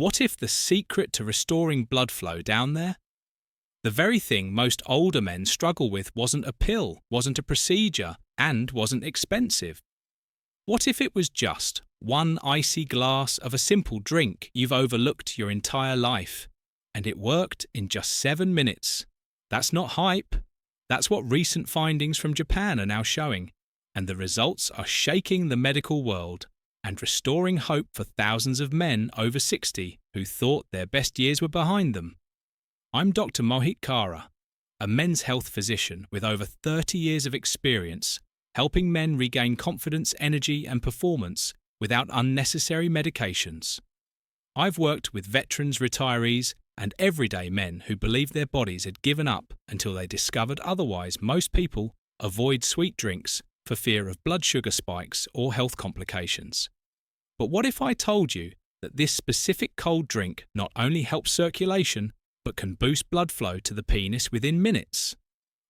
What if the secret to restoring blood flow down there? The very thing most older men struggle with wasn't a pill, wasn't a procedure, and wasn't expensive. What if it was just one icy glass of a simple drink you've overlooked your entire life, and it worked in just 7 minutes? That's not hype. That's what recent findings from Japan are now showing, and the results are shaking the medical world and restoring hope for thousands of men over 60 who thought their best years were behind them. I'm Dr. Mohit Kara, a men's health physician with over 30 years of experience helping men regain confidence, energy, and performance without unnecessary medications. I've worked with veterans, retirees, and everyday men who believed their bodies had given up until they discovered otherwise. Most people avoid sweet drinks for fear of blood sugar spikes or health complications. But what if I told you that this specific cold drink not only helps circulation, but can boost blood flow to the penis within minutes?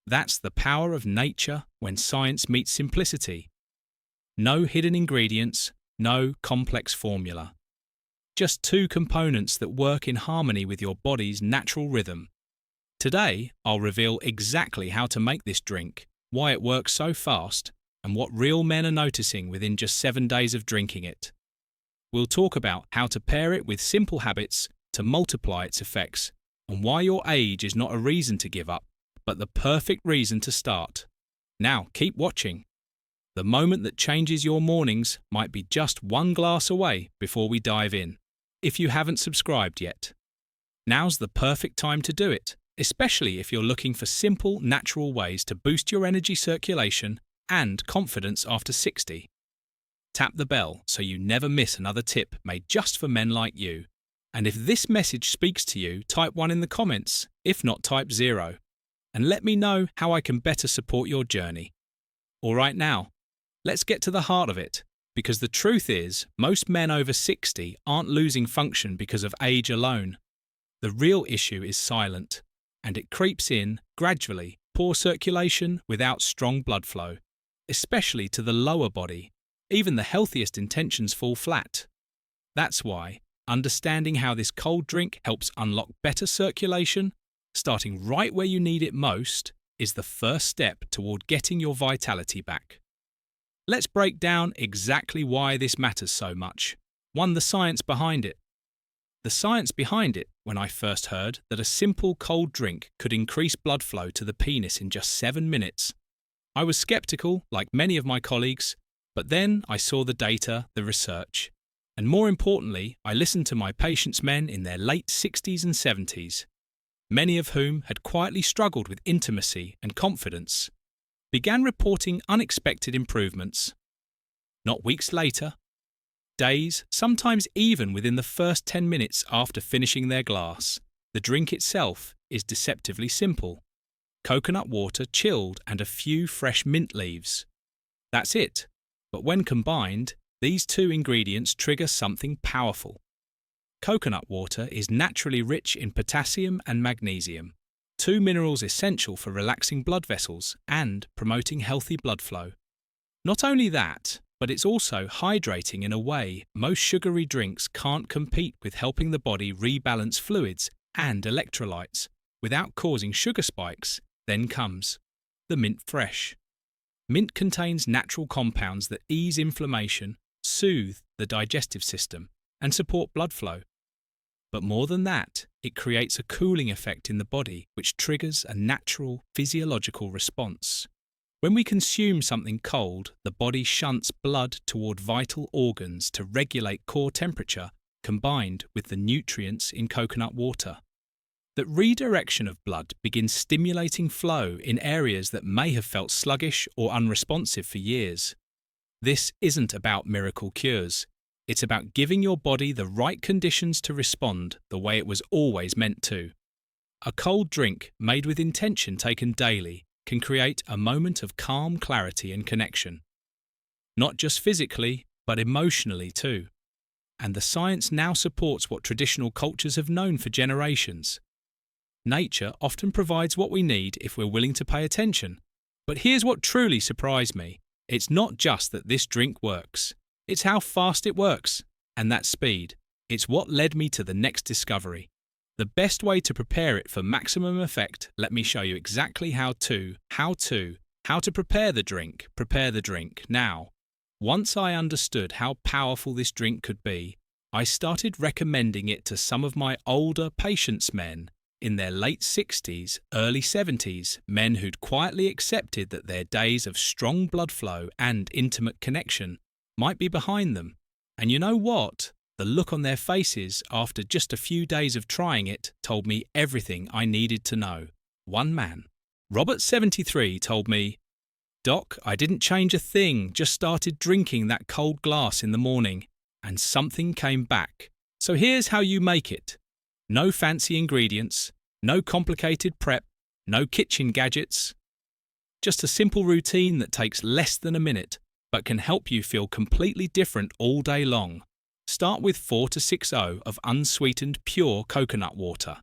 That's the power of nature when science meets simplicity. No hidden ingredients, no complex formula. Just 2 components that work in harmony with your body's natural rhythm. Today, I'll reveal exactly how to make this drink, why it works so fast, and what real men are noticing within just 7 days of drinking it. We'll talk about how to pair it with simple habits to multiply its effects, and why your age is not a reason to give up, but the perfect reason to start. Now, keep watching. The moment that changes your mornings might be just 1 glass away before we dive in. If you haven't subscribed yet, now's the perfect time to do it, especially if you're looking for simple, natural ways to boost your energy circulation and confidence after 60. Tap the bell so you never miss another tip made just for men like you. And if this message speaks to you, type 1 in the comments. If not, type 0. And let me know how I can better support your journey. All right, now, let's get to the heart of it, because the truth is, most men over 60 aren't losing function because of age alone. The real issue is silent, and it creeps in gradually: poor circulation without strong blood flow, especially to the lower body. Even the healthiest intentions fall flat. That's why understanding how this cold drink helps unlock better circulation, starting right where you need it most, is the first step toward getting your vitality back. Let's break down exactly why this matters so much. 1. The science behind it. The science behind it, when I first heard that a simple cold drink could increase blood flow to the penis in just 7 minutes, I was skeptical, like many of my colleagues, but then I saw the data, the research, and more importantly, I listened to my patients' men in their late 60s and 70s, many of whom had quietly struggled with intimacy and confidence, began reporting unexpected improvements. Not weeks later, days, sometimes even within the first 10 minutes after finishing their glass. The drink itself is deceptively simple: coconut water chilled and a few fresh mint leaves. That's it. But when combined, these 2 ingredients trigger something powerful. Coconut water is naturally rich in potassium and magnesium, 2 minerals essential for relaxing blood vessels and promoting healthy blood flow. Not only that, but it's also hydrating in a way most sugary drinks can't compete with, helping the body rebalance fluids and electrolytes without causing sugar spikes. Then comes the mint fresh. Mint contains natural compounds that ease inflammation, soothe the digestive system, and support blood flow. But more than that, it creates a cooling effect in the body which triggers a natural physiological response. When we consume something cold, the body shunts blood toward vital organs to regulate core temperature, combined with the nutrients in coconut water. That redirection of blood begins stimulating flow in areas that may have felt sluggish or unresponsive for years. This isn't about miracle cures. It's about giving your body the right conditions to respond the way it was always meant to. A cold drink made with intention, taken daily, can create a moment of calm clarity and connection. Not just physically, but emotionally too. And the science now supports what traditional cultures have known for generations. Nature often provides what we need if we're willing to pay attention. But here's what truly surprised me. It's not just that this drink works. It's how fast it works. And that speed. It's what led me to the next discovery. The best way to prepare it for maximum effect, let me show you exactly how to prepare the drink. Now, once I understood how powerful this drink could be, I started recommending it to some of my older patients, men in their late 60s, early 70s, men who'd quietly accepted that their days of strong blood flow and intimate connection might be behind them. And you know what? The look on their faces after just a few days of trying it told me everything I needed to know. One man, Robert, 73, told me, "Doc, I didn't change a thing, just started drinking that cold glass in the morning, and something came back. So here's how you make it. No fancy ingredients, no complicated prep, no kitchen gadgets. Just a simple routine that takes less than a minute, but can help you feel completely different all day long. Start with 4 to 6 of unsweetened pure coconut water.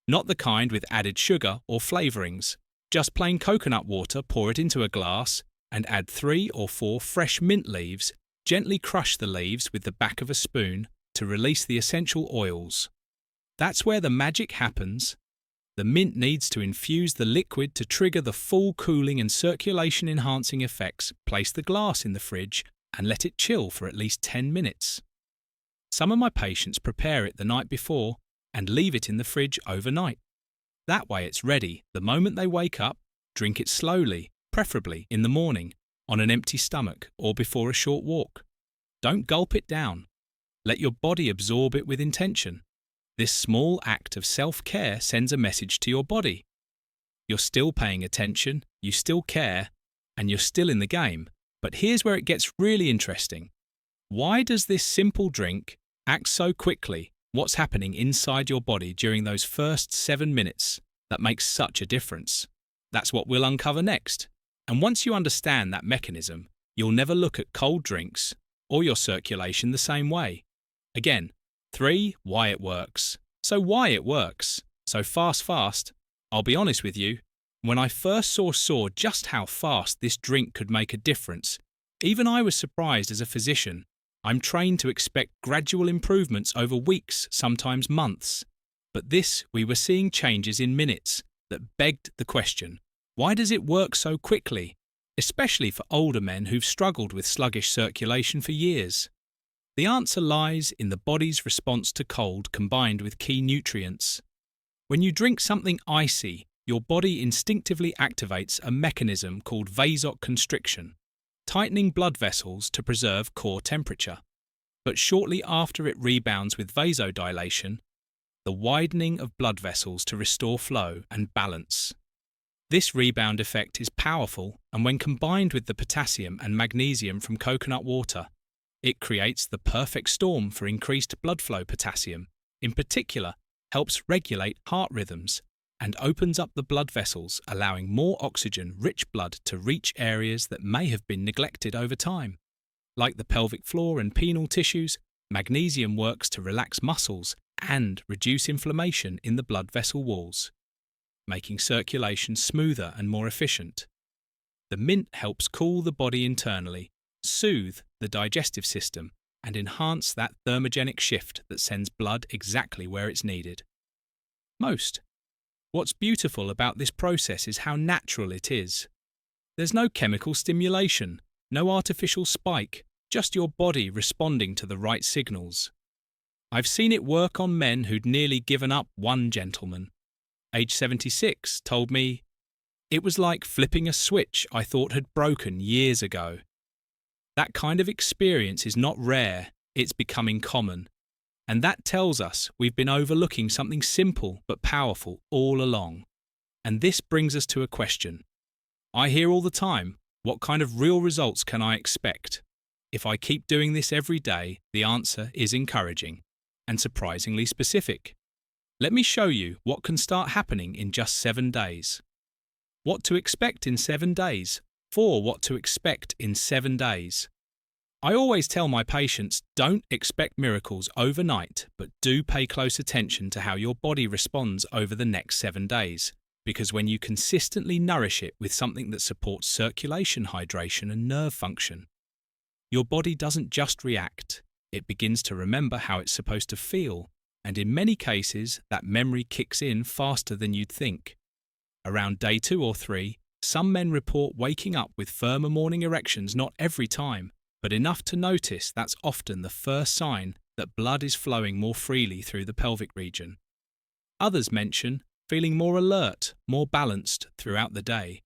Not the kind with added sugar or flavourings. Just plain coconut water, pour it into a glass, and add 3 or 4 fresh mint leaves. Gently crush the leaves with the back of a spoon to release the essential oils. That's where the magic happens. The mint needs to infuse the liquid to trigger the full cooling and circulation enhancing effects. Place the glass in the fridge and let it chill for at least 10 minutes. Some of my patients prepare it the night before and leave it in the fridge overnight. That way it's ready the moment they wake up. Drink it slowly, preferably in the morning, on an empty stomach or before a short walk. Don't gulp it down. Let your body absorb it with intention. This small act of self-care sends a message to your body. You're still paying attention, you still care, and you're still in the game. But here's where it gets really interesting. Why does this simple drink act so quickly? What's happening inside your body during those first 7 minutes that makes such a difference? That's what we'll uncover next. And once you understand that mechanism, you'll never look at cold drinks or your circulation the same way. Again, 3, why it works. So why it works. So fast. I'll be honest with you, when I first saw just how fast this drink could make a difference, even I was surprised as a physician. I'm trained to expect gradual improvements over weeks, sometimes months. But we were seeing changes in minutes that begged the question, why does it work so quickly, especially for older men who've struggled with sluggish circulation for years? The answer lies in the body's response to cold combined with key nutrients. When you drink something icy, your body instinctively activates a mechanism called vasoconstriction, tightening blood vessels to preserve core temperature. But shortly after it rebounds with vasodilation, the widening of blood vessels to restore flow and balance. This rebound effect is powerful, and when combined with the potassium and magnesium from coconut water, it creates the perfect storm for increased blood flow. Potassium, in particular, helps regulate heart rhythms and opens up the blood vessels, allowing more oxygen-rich blood to reach areas that may have been neglected over time. Like the pelvic floor and penile tissues, magnesium works to relax muscles and reduce inflammation in the blood vessel walls, making circulation smoother and more efficient. The mint helps cool the body internally, soothe the digestive system, and enhance that thermogenic shift that sends blood exactly where it's needed. What's beautiful about this process is how natural it is. There's no chemical stimulation, no artificial spike, just your body responding to the right signals. I've seen it work on men who'd nearly given up. One gentleman, age 76, told me, "It was like flipping a switch I thought had broken years ago." That kind of experience is not rare, it's becoming common. And that tells us we've been overlooking something simple but powerful all along. And this brings us to a question. I hear all the time, what kind of real results can I expect? If I keep doing this every day, the answer is encouraging and surprisingly specific. Let me show you what can start happening in just 7 days. What to expect in 7 days. What to expect in 7 days. I always tell my patients, don't expect miracles overnight, but do pay close attention to how your body responds over the next 7 days, because when you consistently nourish it with something that supports circulation, hydration, and nerve function, your body doesn't just react, It begins to remember how it's supposed to feel, and in many cases, that memory kicks in faster than you'd think. Around day 2 or 3, some men report waking up with firmer morning erections not every time, but enough to notice that's often the first sign that blood is flowing more freely through the pelvic region. Others mention feeling more alert, more balanced throughout the day.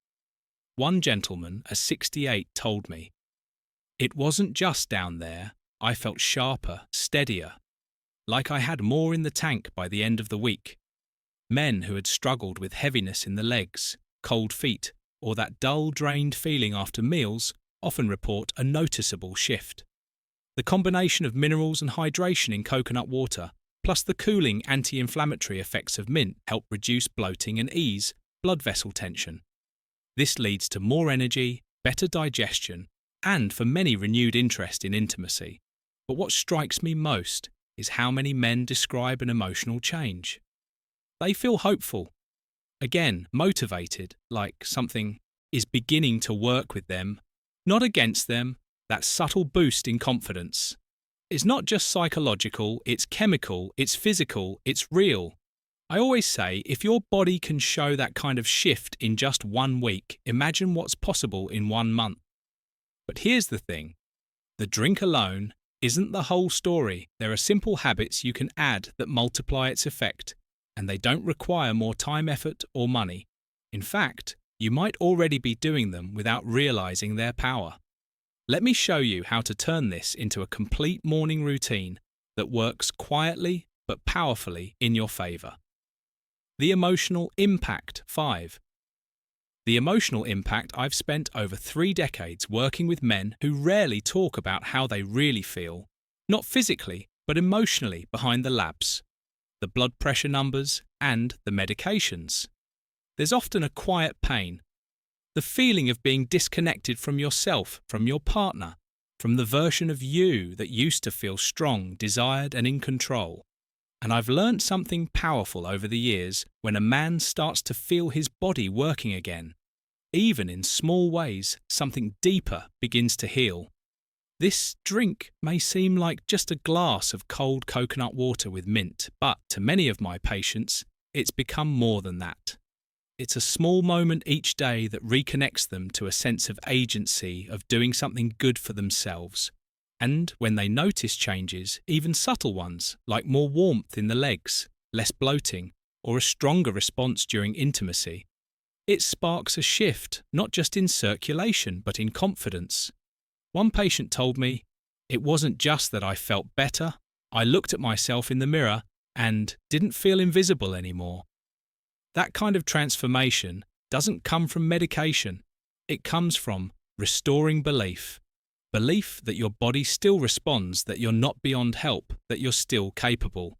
One gentleman, a 68, told me, "It wasn't just down there, I felt sharper, steadier, like I had more in the tank by the end of the week." Men who had struggled with heaviness in the legs, cold feet, or that dull, drained feeling after meals often report a noticeable shift. The combination of minerals and hydration in coconut water, plus the cooling anti-inflammatory effects of mint, help reduce bloating and ease blood vessel tension. This leads to more energy, better digestion, and for many renewed interest in intimacy. But what strikes me most is how many men describe an emotional change. They feel hopeful, again motivated, like something is beginning to work with them, not against them. That subtle boost in confidence. It's not just psychological, it's chemical, it's physical, it's real. I always say, if your body can show that kind of shift in just 1 week, imagine what's possible in 1 month. But here's the thing. The drink alone isn't the whole story. There are simple habits you can add that multiply its effect, and they don't require more time, effort, or money. In fact, you might already be doing them without realizing their power. Let me show you how to turn this into a complete morning routine that works quietly but powerfully in your favor. The emotional impact 5. The emotional impact. I've spent over 3 decades working with men who rarely talk about how they really feel, not physically, but emotionally behind the labs, the blood pressure numbers, and the medications. There's often a quiet pain. The feeling of being disconnected from yourself, from your partner, from the version of you that used to feel strong, desired, and in control. And I've learnt something powerful over the years when a man starts to feel his body working again. Even in small ways, something deeper begins to heal. This drink may seem like just a glass of cold coconut water with mint, but to many of my patients, it's become more than that. It's a small moment each day that reconnects them to a sense of agency, of doing something good for themselves. And when they notice changes, even subtle ones, like more warmth in the legs, less bloating, or a stronger response during intimacy, it sparks a shift, not just in circulation, but in confidence. One patient told me, "It wasn't just that I felt better, I looked at myself in the mirror and didn't feel invisible anymore." That kind of transformation doesn't come from medication. It comes from restoring belief. Belief that your body still responds, that you're not beyond help, that you're still capable.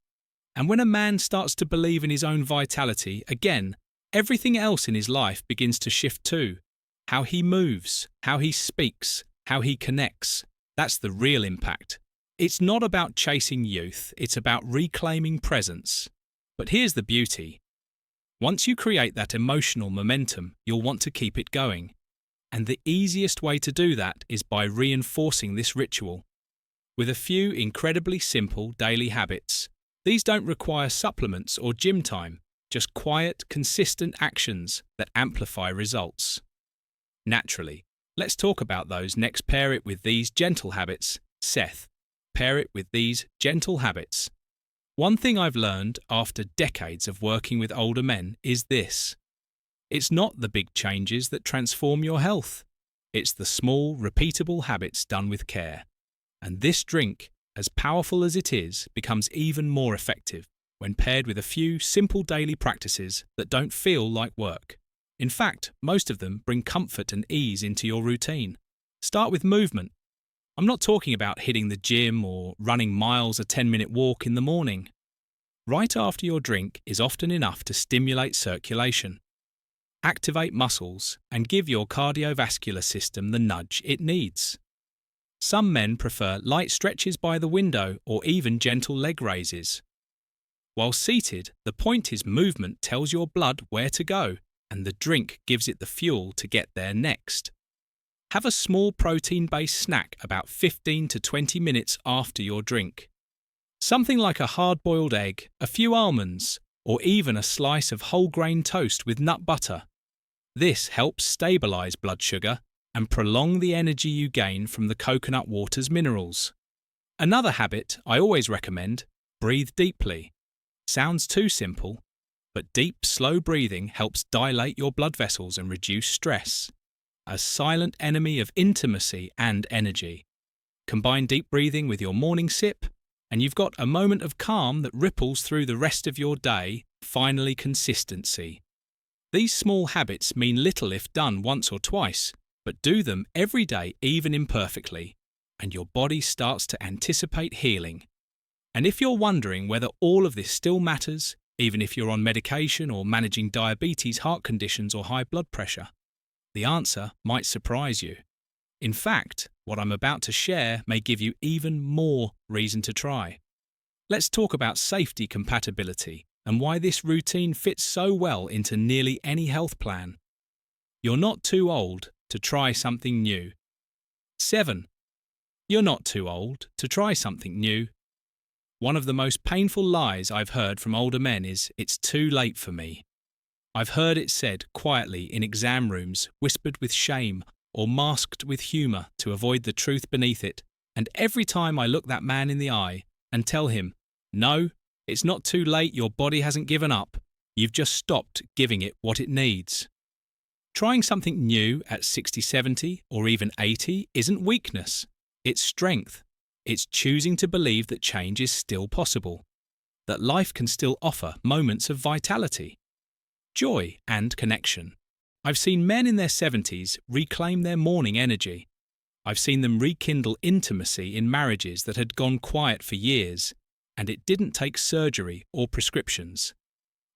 And when a man starts to believe in his own vitality, again, everything else in his life begins to shift too. How he moves, how he speaks, how he connects. That's the real impact. It's not about chasing youth, it's about reclaiming presence. But here's the beauty. Once you create that emotional momentum, you'll want to keep it going. And the easiest way to do that is by reinforcing this ritual with a few incredibly simple daily habits. These don't require supplements or gym time, just quiet, consistent actions that amplify results. Naturally, let's talk about those next. Pair it with these gentle habits. Seth, pair it with these gentle habits. One thing I've learned after decades of working with older men is this. It's not the big changes that transform your health. It's the small, repeatable habits done with care. And this drink, as powerful as it is, becomes even more effective when paired with a few simple daily practices that don't feel like work. In fact, most of them bring comfort and ease into your routine. Start with movement. I'm not talking about hitting the gym or running miles a 10-minute walk in the morning. Right after your drink is often enough to stimulate circulation, activate muscles, and give your cardiovascular system the nudge it needs. Some men prefer light stretches by the window or even gentle leg raises. While seated, the point is movement tells your blood where to go, and the drink gives it the fuel to get there next. Have a small protein-based snack about 15 to 20 minutes after your drink. Something like a hard-boiled egg, a few almonds, or even a slice of whole-grain toast with nut butter. This helps stabilize blood sugar and prolong the energy you gain from the coconut water's minerals. Another habit I always recommend: breathe deeply. Sounds too simple, but deep, slow breathing helps dilate your blood vessels and reduce stress. A silent enemy of intimacy and energy. Combine deep breathing with your morning sip, and you've got a moment of calm that ripples through the rest of your day. Finally, consistency. These small habits mean little if done once or twice, but do them every day, even imperfectly, and your body starts to anticipate healing. And if you're wondering whether all of this still matters, even if you're on medication or managing diabetes, heart conditions, or high blood pressure, the answer might surprise you. In fact, what I'm about to share may give you even more reason to try. Let's talk about safety compatibility and why this routine fits so well into nearly any health plan. You're not too old to try something new. 7. You're not too old to try something new. One of the most painful lies I've heard from older men is, "It's too late for me." I've heard it said quietly in exam rooms, whispered with shame, or masked with humour to avoid the truth beneath it, and every time I look that man in the eye and tell him, "No, it's not too late, your body hasn't given up, you've just stopped giving it what it needs." Trying something new at 60, 70, or even 80 isn't weakness, it's strength. It's choosing to believe that change is still possible, that life can still offer moments of vitality, joy, and connection. I've seen men in their 70s reclaim their morning energy. I've seen them rekindle intimacy in marriages that had gone quiet for years, and it didn't take surgery or prescriptions.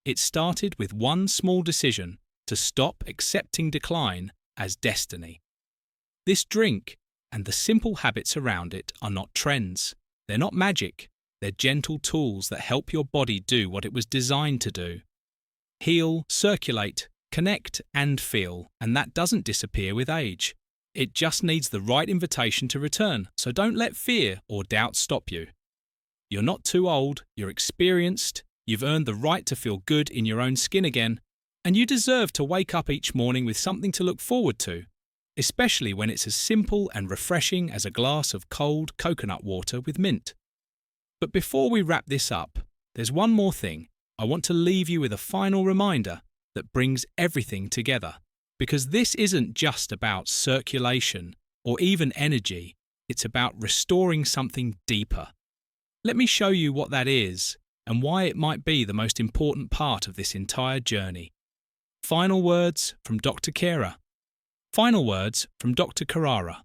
It started with one small decision to stop accepting decline as destiny. This drink and the simple habits around it are not trends. They're not magic. They're gentle tools that help your body do what it was designed to do. Heal, circulate, connect, and feel, and that doesn't disappear with age. It just needs the right invitation to return, so don't let fear or doubt stop you. You're not too old, you're experienced, you've earned the right to feel good in your own skin again, and you deserve to wake up each morning with something to look forward to, especially when it's as simple and refreshing as a glass of cold coconut water with mint. But before we wrap this up, there's one more thing. I want to leave you with a final reminder that brings everything together, because this isn't just about circulation or even energy, it's about restoring something deeper. Let me show you what that is and why it might be the most important part of this entire journey. Final words from Dr. Kera. Final words from Dr. Carrara.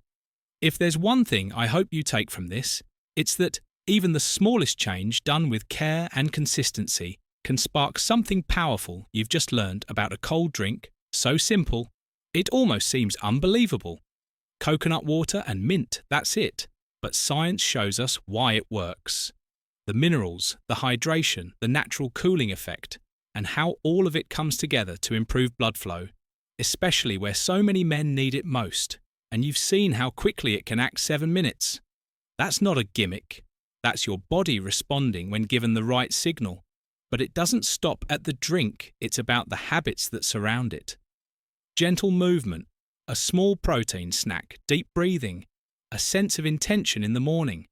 If there's one thing I hope you take from this, it's that even the smallest change done with care and consistency can spark something powerful you've just learned about a cold drink, so simple, it almost seems unbelievable. Coconut water and mint, that's it. But science shows us why it works. The minerals, the hydration, the natural cooling effect, and how all of it comes together to improve blood flow, especially where so many men need it most, and you've seen how quickly it can act 7 minutes. That's not a gimmick. That's your body responding when given the right signal. But it doesn't stop at the drink, it's about the habits that surround it. Gentle movement, a small protein snack, deep breathing, a sense of intention in the morning.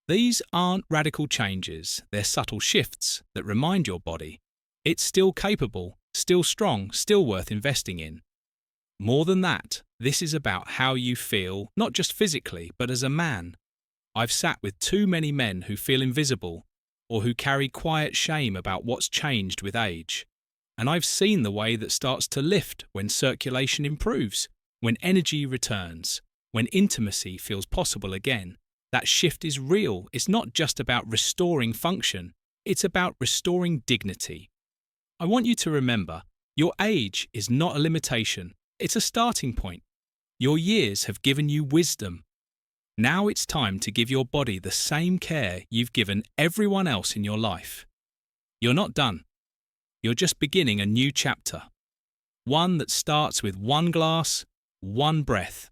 These aren't radical changes, they're subtle shifts that remind your body it's still capable, still strong, still worth investing in. More than that, this is about how you feel, not just physically, but as a man. I've sat with too many men who feel invisible, or who carry quiet shame about what's changed with age. And I've seen the way that starts to lift when circulation improves, when energy returns, when intimacy feels possible again. That shift is real. It's not just about restoring function, it's about restoring dignity. I want you to remember, your age is not a limitation, it's a starting point. Your years have given you wisdom. Now it's time to give your body the same care you've given everyone else in your life. You're not done. You're just beginning a new chapter. One that starts with one glass, one breath,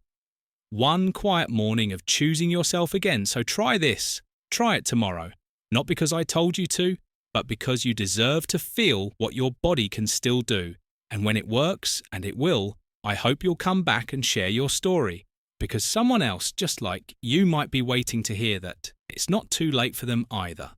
One quiet morning of choosing yourself again, so try this. Try it tomorrow. Not because I told you to, but because you deserve to feel what your body can still do. And when it works, and it will, I hope you'll come back and share your story. Because someone else just like you might be waiting to hear that it's not too late for them either.